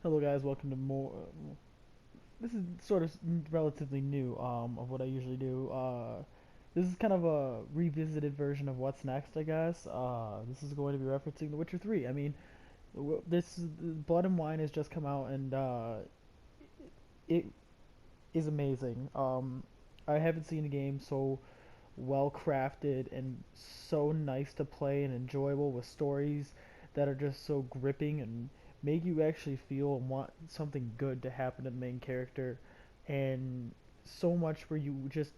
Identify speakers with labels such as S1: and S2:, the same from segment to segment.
S1: Hello, guys. Welcome to more. This is sort of relatively new of what I usually do. This is kind of a revisited version of what's next, I guess. This is going to be referencing The Witcher 3. I mean, this Blood and Wine has just come out, and it is amazing. I haven't seen a game so well crafted and so nice to play and enjoyable with stories that are just so gripping and make you actually feel and want something good to happen to the main character, and so much where you just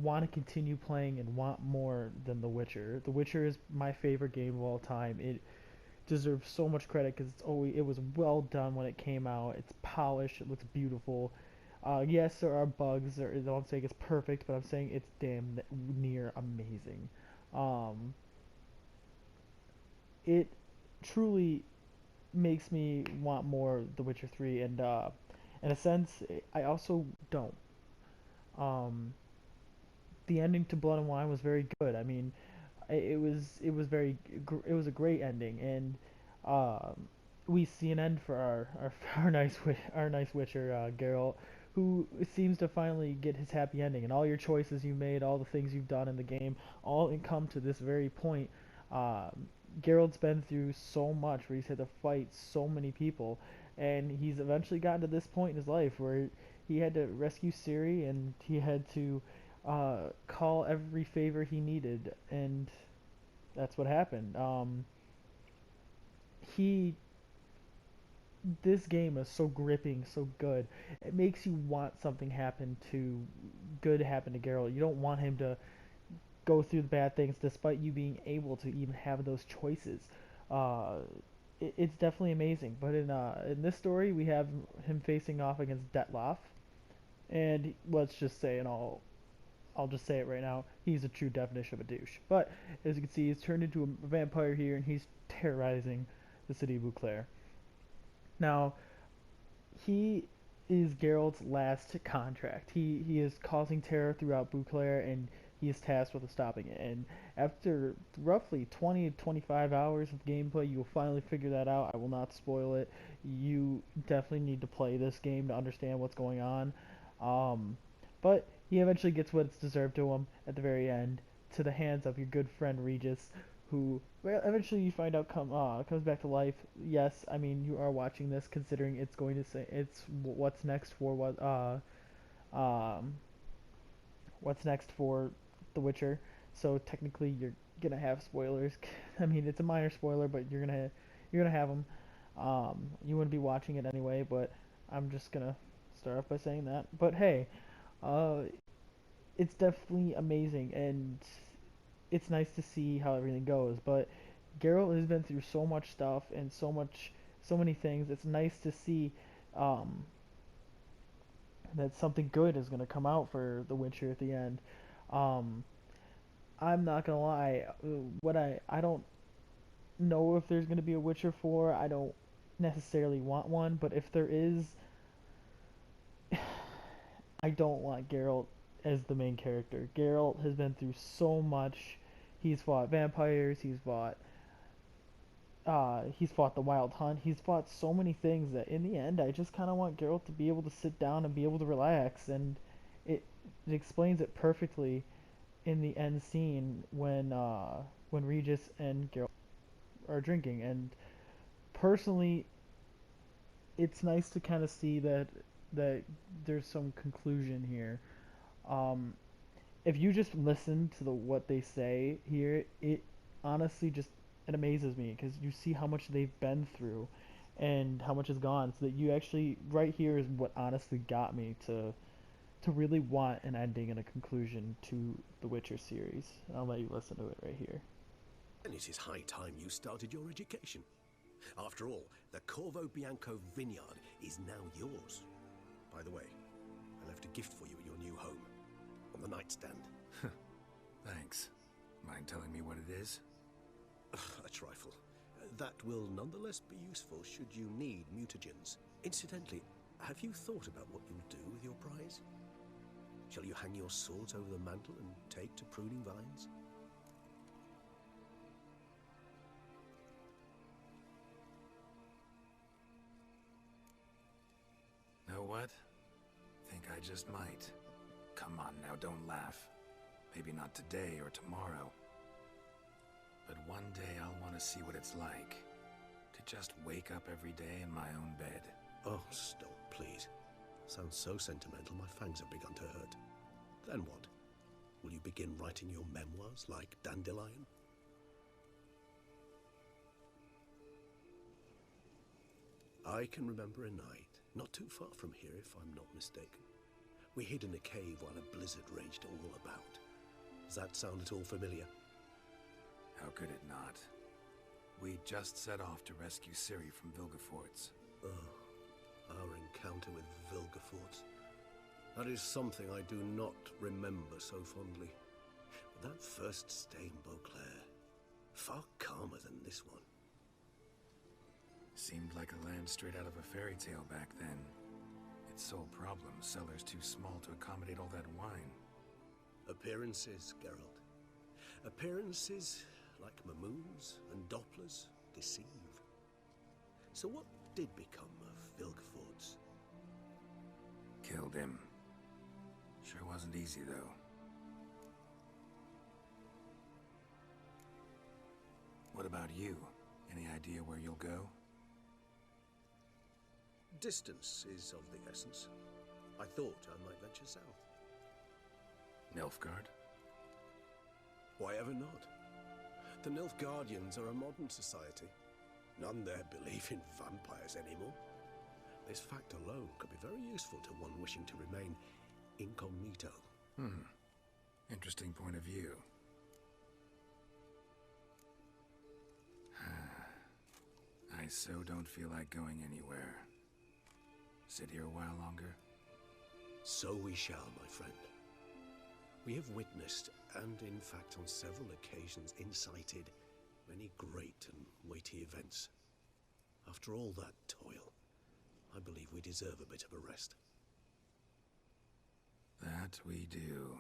S1: want to continue playing and want more than The Witcher. The Witcher is my favorite game of all time. It deserves so much credit because it was well done when it came out. It's polished. It looks beautiful. Yes, there are bugs. I'm saying it's perfect, but I'm saying it's damn near amazing. Um, it truly makes me want more The Witcher 3, and in a sense, I also don't. Um, the ending to Blood and Wine was very good. I mean, it was very it was a great ending, and um, we see an end for our nice Witcher Geralt, who seems to finally get his happy ending, and all your choices you made, all the things you've done in the game, all come to this very point. Geralt's been through so much, where he's had to fight so many people, and he's eventually gotten to this point in his life where he had to rescue Ciri, and he had to call every favor he needed, and that's what happened. He This game is so gripping, so good. It makes you want something good happen to Geralt. You don't want him to go through the bad things, despite you being able to even have those choices. Uh, it's definitely amazing. But in this story, we have him facing off against Detloff, and let's just say, I'll just say it right now, he's a true definition of a douche. But as you can see, he's turned into a vampire here, and he's terrorizing the city of Beauclair. Now, he is Geralt's last contract. He is causing terror throughout Beauclair, and he is tasked with stopping it. And after roughly 20 to 25 hours of gameplay, you will finally figure that out. I will not spoil it. You definitely need to play this game to understand what's going on. Um, but he eventually gets what's deserved to him at the very end, to the hands of your good friend Regis, who, well, eventually you find out comes back to life. Yes, I mean, you are watching this considering it's going to say it's what's next for um what's next for The Witcher. So technically you're gonna have spoilers. I mean, it's a minor spoiler, but you're gonna have them. You wouldn't be watching it anyway, but I'm just gonna start off by saying that. But hey, uh, it's definitely amazing, and it's nice to see how everything goes. But Geralt has been through so much stuff and so many things. It's nice to see um, that something good is gonna come out for The Witcher at the end. Um, I'm not gonna lie, I don't know if there's gonna be a Witcher 4. I don't necessarily want one, but if there is, I don't want Geralt as the main character. Geralt has been through so much. He's fought vampires. He's fought the Wild Hunt. He's fought so many things that in the end, I just kind of want Geralt to be able to sit down and be able to relax, and it it explains it perfectly in the end scene when Regis and Geralt are drinking. And personally, it's nice to kind of see that there's some conclusion here. Um, if you just listen to what they say here, it honestly just it amazes me because you see how much they've been through and how much is gone. So that you actually right here is what honestly got me to really want an ending and a conclusion to the Witcher series. I'll let you listen to it right here.
S2: And it is high time you started your education. After all, the Corvo Bianco vineyard is now yours. By the way, I left a gift for you at your new home, on the nightstand.
S3: Thanks. Mind telling me what it is?
S2: A trifle. That will nonetheless be useful should you need mutagens. Incidentally, have you thought about what you'll do with your prize? Shall you hang your swords over the mantle and take to pruning vines?
S3: what? Think I just might. Come on now, don't laugh. Maybe not today or tomorrow. But one day I'll want to see what it's like to just wake up every day in my own bed.
S2: Oh, stop, please. Sounds so sentimental, my fangs have begun to hurt. Then what? Will you begin writing your memoirs like Dandelion? I can remember a night, not too far from here if I'm not mistaken. We hid in a cave while a blizzard raged all about. Does that sound at all familiar?
S3: How could it not? We just set off to rescue Ciri from Vilgefortz.
S2: Oh, our encounter with Vilgefortz. That is something I do not remember so fondly. But that first stay in Beauclair, far calmer than this one.
S3: Seemed like a land straight out of a fairy tale back then. Its sole problem, cellars too small to accommodate all that wine.
S2: Appearances, Geralt. Appearances, like Mamoons and Dopplers, deceive. So what did become of Vilgefortz?
S3: Killed him. Sure wasn't easy, though. What about you? Any idea where you'll go?
S2: Distance is of the essence. I thought I might venture south.
S3: Nilfgaard?
S2: Why ever not? The Nilfgaardians are a modern society. None there believe in vampires anymore. This fact alone could be very useful to one wishing to remain incognito.
S3: Interesting point of view. I so don't feel like going anywhere. Sit here a while longer?
S2: So we shall, my friend. We have witnessed, and in fact on several occasions incited, many great and weighty events. After all that toil, I believe we deserve a bit of a rest.
S3: That we do.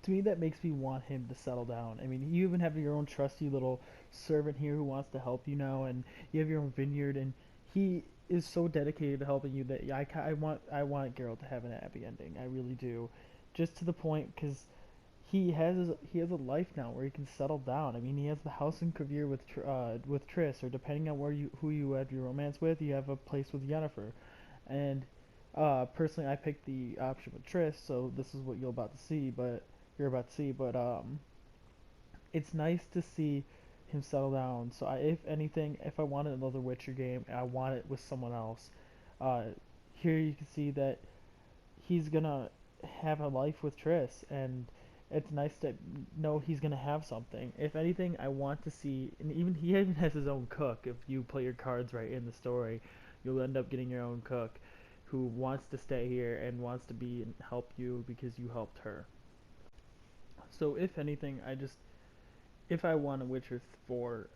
S1: To me, that makes me want him to settle down. I mean, you even have your own trusty little servant here who wants to help you now, and you have your own vineyard, and he is so dedicated to helping you that I want Geralt to have an happy ending. I really do, just to the point because he has a life now where he can settle down. I mean, he has the house in Kavir with Triss, or depending on who you have your romance with, you have a place with Yennefer, and personally, I picked the option with Triss, so this is what you're about to see. But it's nice to see him settle down. So if anything, if I wanted another Witcher game, I want it with someone else. Uh, Here you can see that he's gonna have a life with Triss, and it's nice to know he's gonna have something. If anything, I want to see, and he even has his own cook. If you play your cards right in the story, you'll end up getting your own cook, who wants to stay here and wants to be and help you because you helped her. So if anything, if I want a Witcher 4,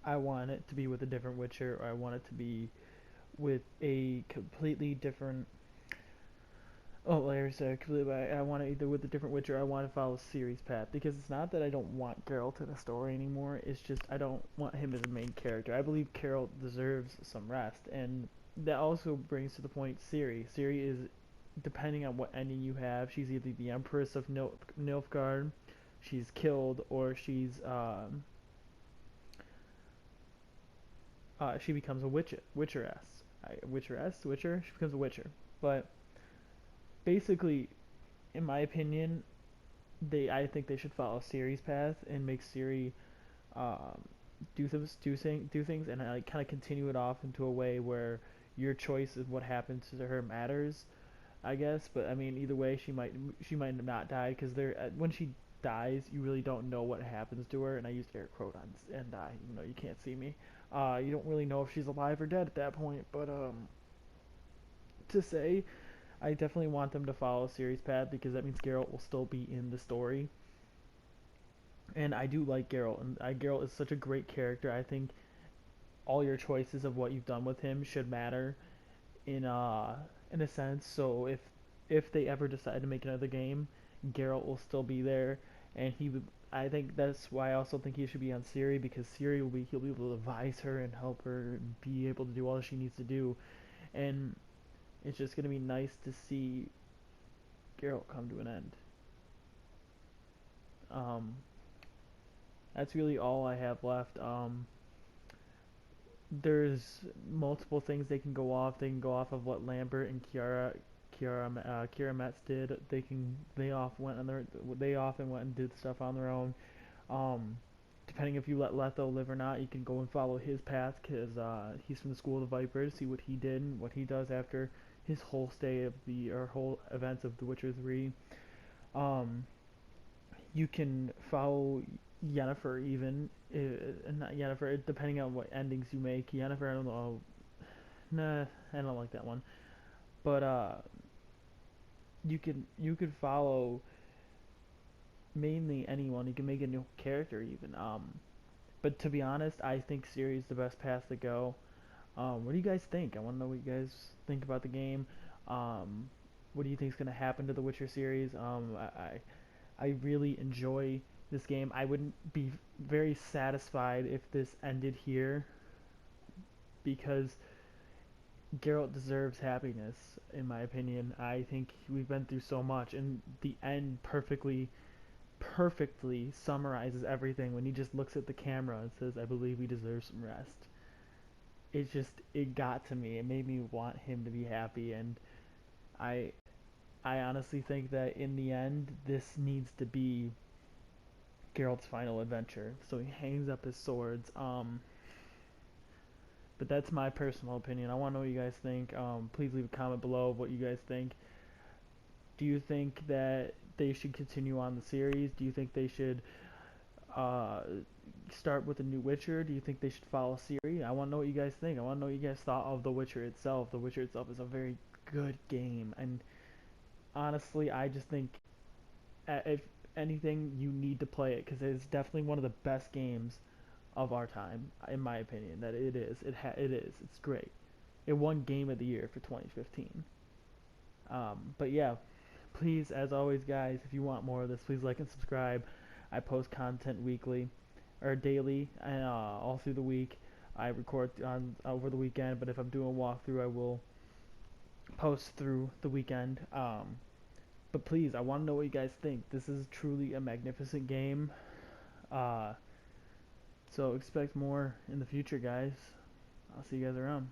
S1: I want it to be with a different Witcher, or I want it to be with a completely different. Oh, there's completely. I want it either with a different Witcher. Or I want to follow Ciri's path, because it's not that I don't want Geralt in the story anymore. It's just I don't want him as a main character. I believe Geralt deserves some rest, and that also brings to the point Ciri. Ciri is, depending on what ending you have, she's either the Empress of Nilfgaard, she's killed, or she becomes a Witcheress. She becomes a Witcher. But basically, in my opinion, I think they should follow Ciri's path and make Ciri um, do things, and like kind of continue it off into a way where your choice of what happens to her matters, I guess. But I mean, either way, she might not die, because when she dies, you really don't know what happens to her. And I used air quote on and die, even though you can't see me. You don't really know if she's alive or dead at that point. But to say, I definitely want them to follow Ciri's path, because that means Geralt will still be in the story. And I do like Geralt, and Geralt is such a great character. I think all your choices of what you've done with him should matter in a sense. So if they ever decide to make another game, Geralt will still be there, and he would. I think that's why I also think he should be on Ciri, because he'll be able to advise her and help her and be able to do all she needs to do. And it's just gonna be nice to see Geralt come to an end. Um, that's really all I have left. There's multiple things they can go off. They can go off of what Lambert and Kiara Metz did. They often went and did stuff on their own. Um, Depending if you let Letho live or not, you can go and follow his path because he's from the School of the Vipers. See what he did and what he does after his whole stay of the or whole events of The Witcher 3. Um, you can follow Yennefer even, not Yennefer, depending on what endings you make. Yennefer, I don't know. Nah, I don't like that one. But you could follow mainly anyone. You can make a new character even. But to be honest, I think Ciri's the best path to go. What do you guys think? I want to know what you guys think about the game. Um, what do you think is going to happen to the Witcher series? I really enjoy this game. I wouldn't be very satisfied if this ended here because Geralt deserves happiness, in my opinion. I think we've been through so much, and the end perfectly summarizes everything when he just looks at the camera and says, "I believe he deserves some rest." It got to me. It made me want him to be happy, and I I honestly think that in the end, this needs to be Geralt's final adventure. So he hangs up his swords. But that's my personal opinion. I want to know what you guys think. Please leave a comment below of what you guys think. Do you think that they should continue on the series? Do you think they should uh, start with a new Witcher? Do you think they should follow Ciri? I want to know what you guys think. I want to know what you guys thought of The Witcher itself. The Witcher itself is a very good game, and honestly, I just think if anything, you need to play it because it's definitely one of the best games of our time, in my opinion. That it is. It is. It's great. It won Game of the Year for 2015. But yeah, please, as always, guys, if you want more of this, please like and subscribe. I post content weekly or daily and all through the week. I record on over the weekend, but if I'm doing a walkthrough, I will post through the weekend. But please, I want to know what you guys think. This is truly a magnificent game. Uh, so expect more in the future, guys. I'll see you guys around.